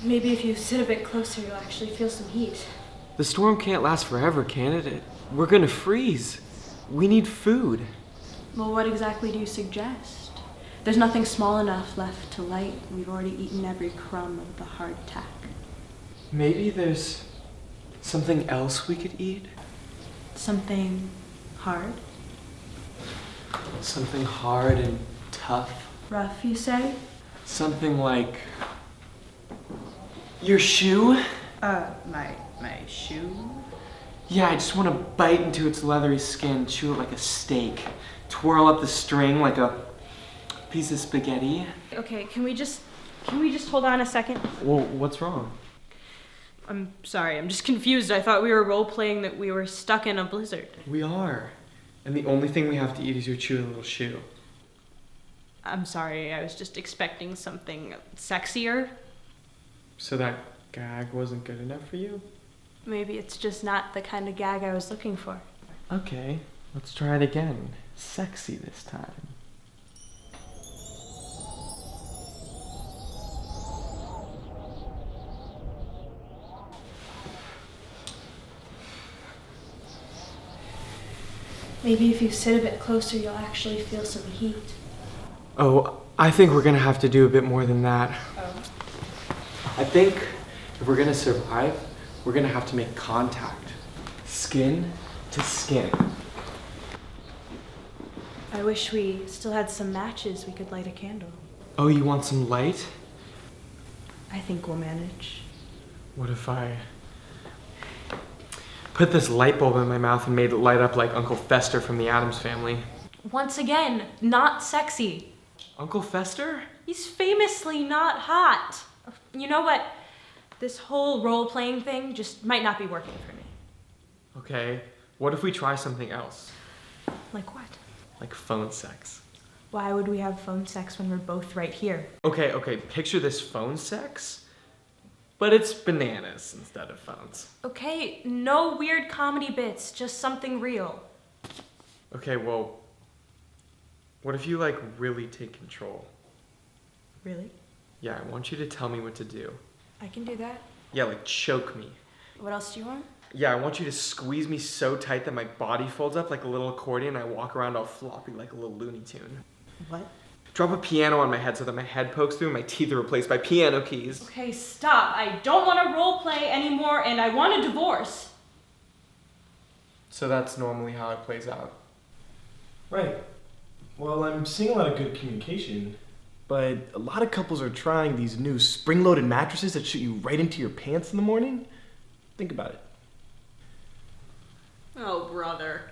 Maybe if you sit a bit closer, you'll actually feel some heat. The storm can't last forever, can it? We're gonna freeze. We need food. Well, what exactly do you suggest? There's nothing small enough left to light. We've already eaten every crumb of the hardtack. Maybe there's something else we could eat? Something hard? Something hard and tough. Rough, you say? Something like your shoe? My shoe? Yeah, I just want to bite into its leathery skin, chew it like a steak, twirl up the string like a piece of spaghetti. Okay, can we just hold on a second? Well, what's wrong? I'm sorry, I'm just confused. I thought we were role-playing that we were stuck in a blizzard. We are. And the only thing we have to eat is your chewy little shoe. I'm sorry, I was just expecting something sexier. So that gag wasn't good enough for you? Maybe it's just not the kind of gag I was looking for. Okay, let's try it again. Sexy this time. Maybe if you sit a bit closer, you'll actually feel some heat. Oh, I think we're gonna have to do a bit more than that. Oh. I think if we're gonna survive, we're gonna have to make contact. Skin to skin. I wish we still had some matches we could light a candle. Oh, you want some light? I think we'll manage. What if I put this light bulb in my mouth and made it light up like Uncle Fester from the Addams Family? Once again, not sexy. Uncle Fester? He's famously not hot. You know what? This whole role-playing thing just might not be working for me. Okay, what if we try something else? Like what? Like phone sex. Why would we have phone sex when we're both right here? Okay, picture this phone sex, but it's bananas instead of phones. Okay, no weird comedy bits, just something real. Okay, well, what if you really take control? Really? Yeah, I want you to tell me what to do. I can do that. Yeah, choke me. What else do you want? Yeah, I want you to squeeze me so tight that my body folds up like a little accordion and I walk around all floppy like a little Looney Tune. What? Drop a piano on my head so that my head pokes through and my teeth are replaced by piano keys. Okay, stop. I don't want to role play anymore and I want a divorce. So that's normally how it plays out. Right. Well, I'm seeing a lot of good communication, but a lot of couples are trying these new spring-loaded mattresses that shoot you right into your pants in the morning. Think about it. Oh, brother.